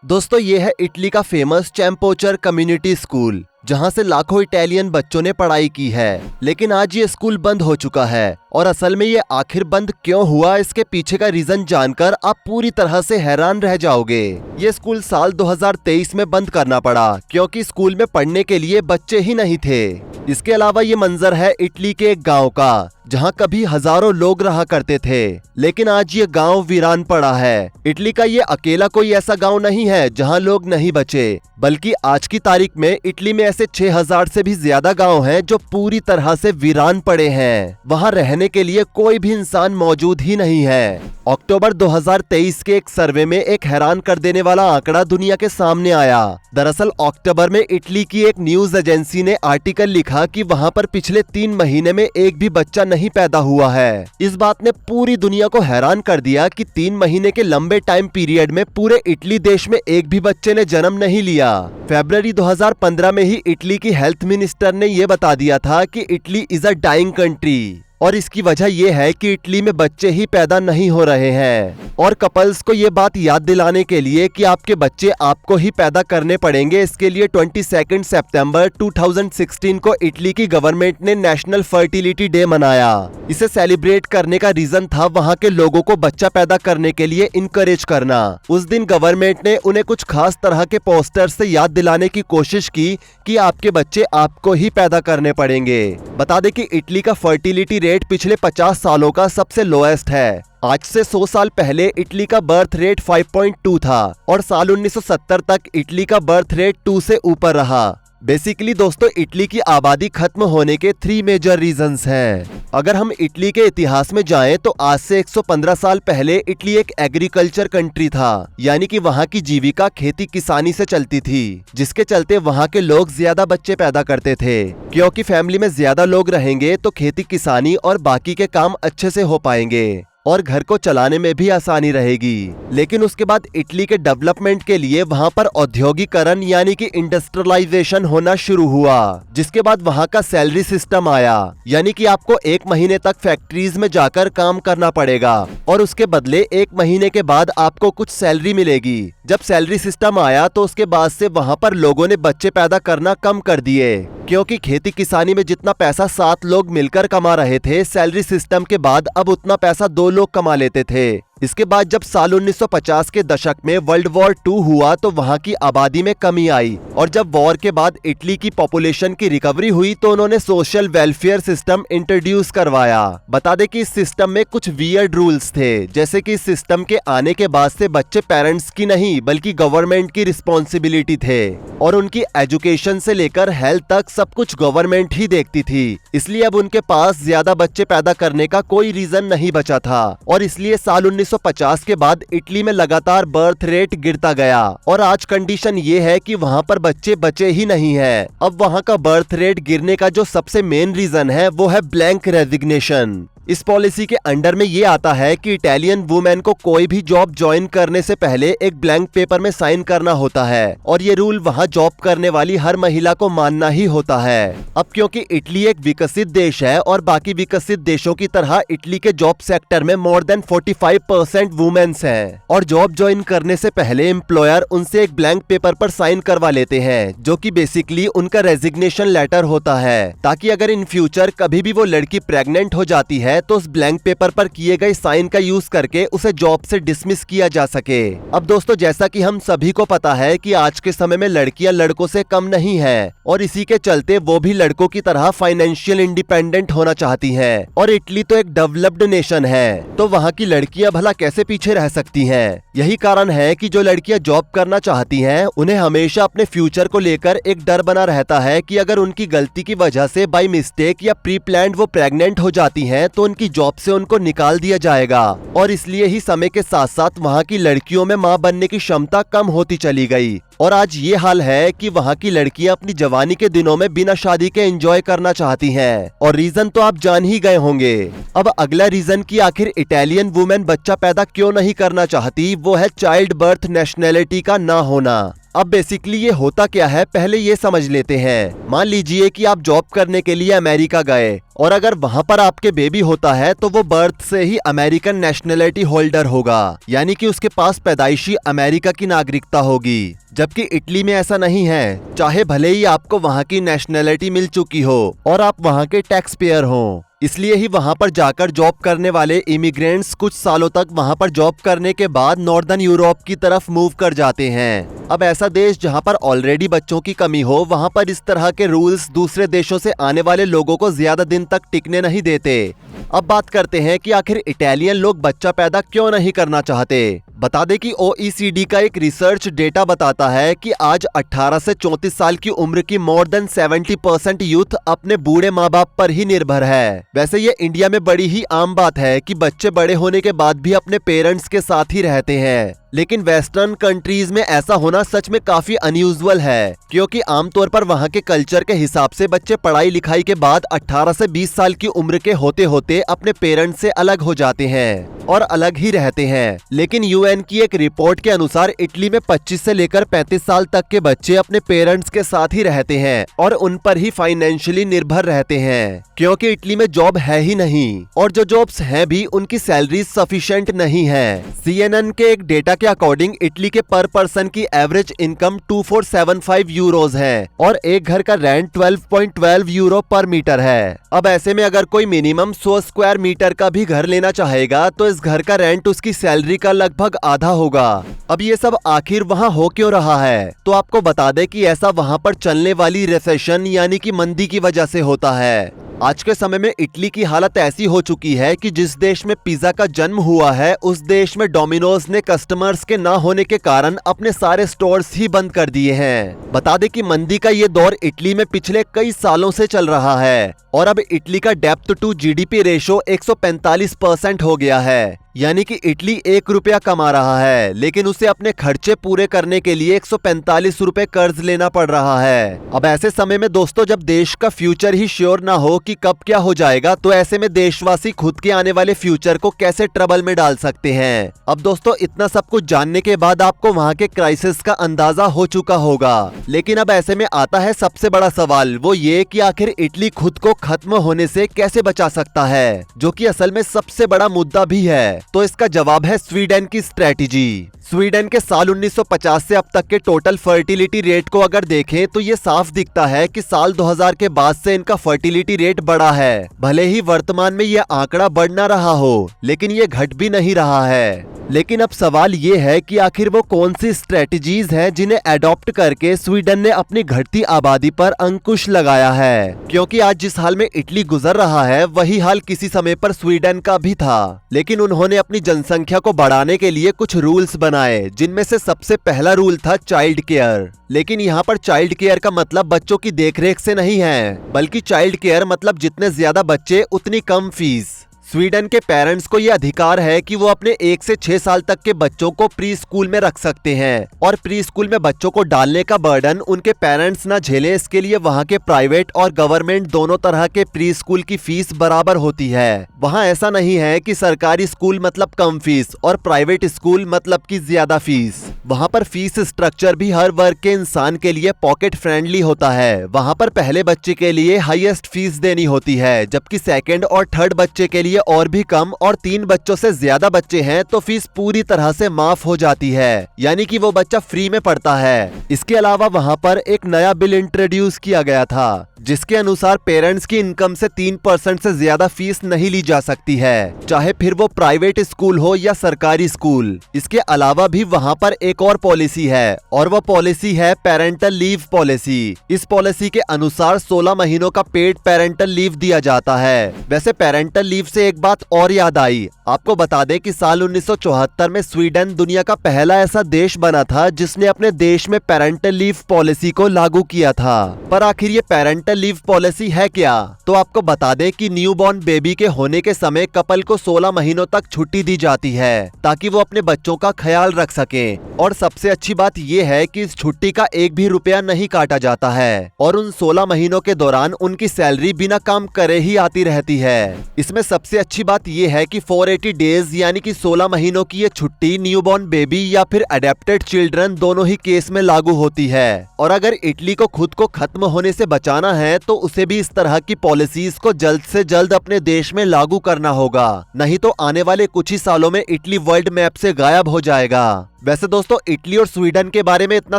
दोस्तों ये है इटली का फेमस चैम्पोचर कम्युनिटी स्कूल, जहां से लाखों इटालियन बच्चों ने पढ़ाई की है। लेकिन आज ये स्कूल बंद हो चुका है और असल में ये आखिर बंद क्यों हुआ, इसके पीछे का रीजन जानकर आप पूरी तरह से हैरान रह जाओगे। ये स्कूल साल 2023 में बंद करना पड़ा क्योंकि स्कूल में पढ़ने के लिए बच्चे ही नहीं थे। इसके अलावा ये मंजर है इटली के एक गांव का, जहां कभी हजारों लोग रहा करते थे, लेकिन आज ये गांव वीरान पड़ा है। इटली का ये अकेला कोई ऐसा गांव नहीं है जहां लोग नहीं बचे, बल्कि आज की तारीख में इटली में ऐसे 6000 से भी ज्यादा गांव हैं जो पूरी तरह से वीरान पड़े हैं। वहां रहने के लिए कोई भी इंसान मौजूद ही नहीं है। अक्टूबर 2023 के एक सर्वे में एक हैरान कर देने वाला आंकड़ा दुनिया के सामने आया। दरअसल अक्टूबर में इटली की एक न्यूज एजेंसी ने आर्टिकल लिखा कि वहां पर पिछले 3 महीने में एक भी बच्चा नहीं पैदा हुआ है। इस बात ने पूरी दुनिया को हैरान कर दिया कि 3 महीने के लंबे टाइम पीरियड में पूरे इटली देश में एक भी बच्चे ने जन्म नहीं लिया। फरवरी 2015 में ही इटली की हेल्थ मिनिस्टर ने यह बता दिया था कि Italy is a dying country, और इसकी वजह यह है कि इटली में बच्चे ही पैदा नहीं हो रहे हैं। और कपल्स को ये बात याद दिलाने के लिए कि आपके बच्चे आपको ही पैदा करने पड़ेंगे, इसके लिए 22 सितंबर 2016 को इटली की गवर्नमेंट ने नेशनल फर्टिलिटी डे मनाया। इसे सेलिब्रेट करने का रीजन था वहां के लोगों को बच्चा पैदा करने के लिए इनकरेज करना। उस दिन गवर्नमेंट ने उन्हें कुछ खास तरह के पोस्टर से याद दिलाने की कोशिश की कि आपके बच्चे आपको ही पैदा करने पड़ेंगे। बता दें कि इटली का फर्टिलिटी रेट पिछले 50 सालों का सबसे लोएस्ट है। आज से 100 साल पहले इटली का बर्थ रेट 5.2 था और साल 1970 तक इटली का बर्थ रेट 2 से ऊपर रहा। बेसिकली दोस्तों, इटली की आबादी खत्म होने के 3 मेजर रीजंस हैं। अगर हम इटली के इतिहास में जाएं तो आज से 115 साल पहले इटली एक एग्रीकल्चर कंट्री था, यानी कि वहां की जीविका खेती किसानी से चलती थी, जिसके चलते वहां के लोग ज्यादा बच्चे पैदा करते थे, क्योंकि फैमिली में ज्यादा लोग रहेंगे तो खेती किसानी और बाकी के काम अच्छे से हो पाएंगे और घर को चलाने में भी आसानी रहेगी। लेकिन उसके बाद इटली के डेवलपमेंट के लिए वहां पर औद्योगिकरण यानी कि इंडस्ट्रियलाइजेशन होना शुरू हुआ, जिसके बाद वहां का सैलरी सिस्टम आया, यानी कि आपको 1 महीने तक फैक्ट्रीज में जाकर काम करना पड़ेगा और उसके बदले 1 महीने के बाद आपको कुछ सैलरी मिलेगी। जब सैलरी सिस्टम आया तो उसके बाद से वहां पर लोगों ने बच्चे पैदा करना कम कर दिए, क्योंकि खेती किसानी में जितना पैसा 7 लोग मिलकर कमा रहे थे, सैलरी सिस्टम के बाद अब उतना पैसा 2 लोग कमा लेते थे। इसके बाद जब साल 1950 के दशक में वर्ल्ड वॉर 2 हुआ तो वहां की आबादी में कमी आई, और जब वॉर के बाद इटली की पॉपुलेशन की रिकवरी हुई तो उन्होंने सोशल वेलफेयर सिस्टम इंट्रोड्यूस करवाया। बता दें कि इस सिस्टम में कुछ वियर्ड रूल्स थे, जैसे कि इस सिस्टम के आने के बाद से बच्चे पेरेंट्स की नहीं बल्कि गवर्नमेंट की रिस्पॉन्सिबिलिटी थे, और उनकी एजुकेशन से लेकर हेल्थ तक सब कुछ गवर्नमेंट ही देखती थी। इसलिए अब उनके पास ज्यादा बच्चे पैदा करने का कोई रीजन नहीं बचा था, और इसलिए साल 1950 के बाद इटली में लगातार बर्थ रेट गिरता गया, और आज कंडीशन ये है कि वहां पर बच्चे बचे ही नहीं हैं। अब वहां का बर्थ रेट गिरने का जो सबसे मेन रीजन है वो है ब्लैंक रेजिग्नेशन। इस पॉलिसी के अंडर में ये आता है कि इटालियन वुमेन को कोई भी जॉब ज्वाइन करने से पहले एक ब्लैंक पेपर में साइन करना होता है, और ये रूल वहां जॉब करने वाली हर महिला को मानना ही होता है। अब क्योंकि इटली एक विकसित देश है और बाकी विकसित देशों की तरह इटली के जॉब सेक्टर में मोर देन 45% वुमेन्स हैं, और जॉब ज्वाइन करने से पहले एम्प्लॉयर उनसे एक ब्लैंक पेपर पर साइन करवा लेते हैं, जो कि बेसिकली उनका रेजिग्नेशन लेटर होता है, ताकि अगर इन फ्यूचर कभी भी वो लड़की प्रेग्नेंट हो जाती है तो उस ब्लैंक पेपर पर किए गए साइन का यूज करके उसे जॉब से डिसमिस किया जा सके। अब दोस्तों, जैसा कि हम सभी को पता है कि आज के समय में लड़कियां लड़कों से कम नहीं हैं, और इसी के चलते वो भी लड़कों की तरह फाइनेंशियल इंडिपेंडेंट होना चाहती हैं, और इटली तो एक डेवलप्ड नेशन है, तो वहां की लड़कियां भला कैसे पीछे रह सकती हैं। यही कारण है कि जो लड़कियां जॉब करना चाहती हैं उन्हें हमेशा अपने फ्यूचर को लेकर एक डर बना रहता है कि अगर उनकी गलती की वजह से बाय मिस्टेक या प्री प्लान्ड वो प्रेग्नेंट हो जाती हैं तो उनकी जॉब से उनको निकाल दिया जाएगा, और इसलिए ही समय के साथ साथ वहां की लड़कियों में मां बनने की क्षमता कम होती चली गई, और आज ये हाल है कि वहां की लड़कियां अपनी जवानी के दिनों में बिना शादी के एंजॉय करना चाहती हैं, और रीजन तो आप जान ही गए होंगे। अब अगला रीजन कि आखिर इटालियन वुमेन बच्चा पैदा क्यों नहीं करना चाहती, वो है चाइल्ड बर्थ नेशनैलिटी का ना होना। अब बेसिकली ये होता क्या है, पहले ये समझ लेते हैं। मान लीजिए कि आप जॉब करने के लिए अमेरिका गए और अगर वहाँ पर आपके बेबी होता है तो वो बर्थ से ही अमेरिकन नेशनलिटी होल्डर होगा, यानी कि उसके पास पैदाइशी अमेरिका की नागरिकता होगी। जबकि इटली में ऐसा नहीं है, चाहे भले ही आपको वहाँ की नेशनलिटी मिल चुकी हो और आप वहाँ के टैक्स पेयर हो। इसलिए ही वहाँ पर जाकर जॉब करने वाले इमिग्रेंट्स कुछ सालों तक वहाँ पर जॉब करने के बाद नॉर्दर्न यूरोप की तरफ मूव कर जाते हैं। अब ऐसा देश जहाँ पर ऑलरेडी बच्चों की कमी हो, वहाँ पर इस तरह के रूल्स दूसरे देशों से आने वाले लोगों को ज्यादा दिन तक टिकने नहीं देते। अब बात करते हैं कि आखिर इटालियन लोग बच्चा पैदा क्यों नहीं करना चाहते। बता दें कि OECD का एक रिसर्च डेटा बताता है कि आज 18 से 34 साल की उम्र की मोर देन 70% यूथ अपने बूढ़े माँ बाप पर ही निर्भर है। वैसे ये इंडिया में बड़ी ही आम बात है कि बच्चे बड़े होने के बाद भी अपने पेरेंट्स के साथ ही रहते हैं, लेकिन वेस्टर्न कंट्रीज में ऐसा होना सच में काफी अनयूजुअल है, क्योंकि आमतौर पर वहाँ के कल्चर के हिसाब से बच्चे पढ़ाई लिखाई के बाद 18 से 20 साल की उम्र के होते होते अपने पेरेंट्स से अलग हो जाते हैं और अलग ही रहते हैं। लेकिन UN की एक रिपोर्ट के अनुसार इटली में 25 से लेकर 35 साल तक के बच्चे अपने पेरेंट्स के साथ ही रहते हैं और उन पर ही फाइनेंशियली निर्भर रहते हैं, क्योंकि इटली में जॉब है ही नहीं और जो जॉब्स हैं भी उनकी सैलरी सफिशिएंट नहीं है। CNN के एक डेटा के अकॉर्डिंग इटली के पर पर्सन की एवरेज इनकम 2475 यूरोज है और एक घर का रेंट 12.12 यूरो पर मीटर है। अब ऐसे में अगर कोई मिनिमम 100 स्क्वायर मीटर का भी घर लेना चाहेगा तो इस घर का रेंट उसकी सैलरी का लगभग आधा होगा। अब ये सब आखिर वहाँ हो क्यों रहा है, तो आपको बता दें कि ऐसा वहाँ पर चलने वाली रिसेशन यानी कि मंदी की वजह से होता है। आज के समय में इटली की हालत ऐसी हो चुकी है कि जिस देश में पिज्जा का जन्म हुआ है उस देश में डोमिनोज ने कस्टमर्स के ना होने के कारण अपने सारे स्टोर्स ही बंद कर दिए हैं। बता दें कि मंदी का ये दौर इटली में पिछले कई सालों से चल रहा है और अब इटली का डेप्थ टू GDP रेशो 145% हो गया है, यानी कि इटली 1 रुपया कमा रहा है लेकिन उसे अपने खर्चे पूरे करने के लिए 145 रुपए कर्ज लेना पड़ रहा है। अब ऐसे समय में दोस्तों जब देश का फ्यूचर ही श्योर ना हो कि कब क्या हो जाएगा, तो ऐसे में देशवासी खुद के आने वाले फ्यूचर को कैसे ट्रबल में डाल सकते हैं। अब दोस्तों इतना सब कुछ जानने के बाद आपको वहाँ के क्राइसिस का अंदाजा हो चुका होगा, लेकिन अब ऐसे में आता है सबसे बड़ा सवाल, वो ये कि आखिर इटली खुद को खत्म होने से कैसे बचा सकता है, जो कि असल में सबसे बड़ा मुद्दा भी है। तो इसका जवाब है स्वीडन की स्ट्रेटेजी। स्वीडन के साल 1950 से अब तक के टोटल फर्टिलिटी रेट को अगर देखें तो ये साफ दिखता है कि साल 2000 के बाद से इनका फर्टिलिटी रेट बढ़ा है। भले ही वर्तमान में ये आंकड़ा बढ़ ना रहा हो, लेकिन ये घट भी नहीं रहा है। लेकिन अब सवाल ये है कि आखिर वो कौन सी स्ट्रेटजीज हैं जिन्हें अडॉप्ट करके स्वीडन ने अपनी घटती आबादी पर अंकुश लगाया है, क्योंकि आज जिस हाल में इटली गुजर रहा है वही हाल किसी समय पर स्वीडन का भी था। लेकिन उन्होंने अपनी जनसंख्या को बढ़ाने के लिए कुछ रूल्स बनाए, जिनमें से सबसे पहला रूल था चाइल्ड केयर। लेकिन यहाँ पर चाइल्ड केयर का मतलब बच्चों की देखरेख से नहीं है, बल्कि चाइल्ड केयर मतलब जितने ज्यादा बच्चे उतनी कम फीस। स्वीडन के पेरेंट्स को यह अधिकार है कि वो अपने 1 से 6 साल तक के बच्चों को प्री स्कूल में रख सकते हैं और प्री स्कूल में बच्चों को डालने का बर्डन उनके पेरेंट्स ना झेलें, इसके लिए वहाँ के प्राइवेट और गवर्नमेंट दोनों तरह के प्री स्कूल की फीस बराबर होती है। वहाँ ऐसा नहीं है कि सरकारी स्कूल मतलब कम फीस और प्राइवेट स्कूल मतलब की ज्यादा फीस। वहाँ पर फीस स्ट्रक्चर भी हर वर्ग के इंसान के लिए पॉकेट फ्रेंडली होता है। वहाँ पर पहले बच्चे के लिए हाईएस्ट फीस देनी होती है, जबकि सेकंड और थर्ड बच्चे के लिए और भी कम, और 3 बच्चों से ज्यादा बच्चे हैं तो फीस पूरी तरह से माफ हो जाती है, यानी कि वो बच्चा फ्री में पढ़ता है। इसके अलावा वहाँ पर एक नया बिल इंट्रोड्यूस किया गया था, जिसके अनुसार पेरेंट्स की इनकम से 3% से ज्यादा फीस नहीं ली जा सकती है, चाहे फिर वो प्राइवेट स्कूल हो या सरकारी स्कूल। इसके अलावा भी वहाँ पर एक और पॉलिसी है और वो पॉलिसी है पेरेंटल लीव पॉलिसी। इस पॉलिसी के अनुसार 16 महीनों का पेड पेरेंटल लीव दिया जाता है। वैसे पेरेंटल लीव से एक बात और याद आई, आपको बता दें कि साल 1974 में स्वीडन दुनिया का पहला ऐसा देश बना था जिसने अपने देश में पेरेंटल लीव पॉलिसी को लागू किया था। पर आखिर ये पेरेंटल लीव पॉलिसी है क्या? तो आपको बता दें कि न्यूबॉर्न बेबी के होने के समय कपल को 16 महीनों तक छुट्टी दी जाती है ताकि वो अपने बच्चों का ख्याल रख सकें। और सबसे अच्छी बात ये है कि इस छुट्टी का 1 भी रुपया नहीं काटा जाता है और उन 16 महीनों के दौरान उनकी सैलरी बिना काम करे ही आती रहती है। इसमें सबसे अच्छी बात यह है कि 480 डेज यानी कि 16 महीनों की ये छुट्टी न्यूबॉर्न बेबी या फिर अडेप्टेड चिल्ड्रन दोनों ही केस में लागू होती है। और अगर इटली को खुद को खत्म होने से बचाना है तो उसे भी इस तरह की पॉलिसीज को जल्द से जल्द अपने देश में लागू करना होगा, नहीं तो आने वाले कुछ ही सालों में इटली वर्ल्ड मैप से गायब हो जाएगा। वैसे दोस्तों, इटली और स्वीडन के बारे में इतना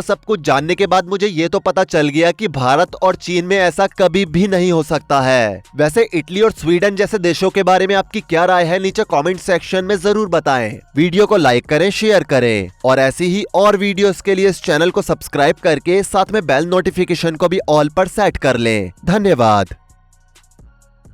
सब कुछ जानने के बाद मुझे ये तो पता चल गया कि भारत और चीन में ऐसा कभी भी नहीं हो सकता है। वैसे इटली और स्वीडन जैसे देशों के बारे में आपकी क्या राय है, नीचे कमेंट सेक्शन में जरूर बताएं। वीडियो को लाइक करें, शेयर करें और ऐसी ही और वीडियोस के लिए इस चैनल को सब्सक्राइब करके साथ में बेल नोटिफिकेशन को भी ऑल पर सेट कर लें। धन्यवाद।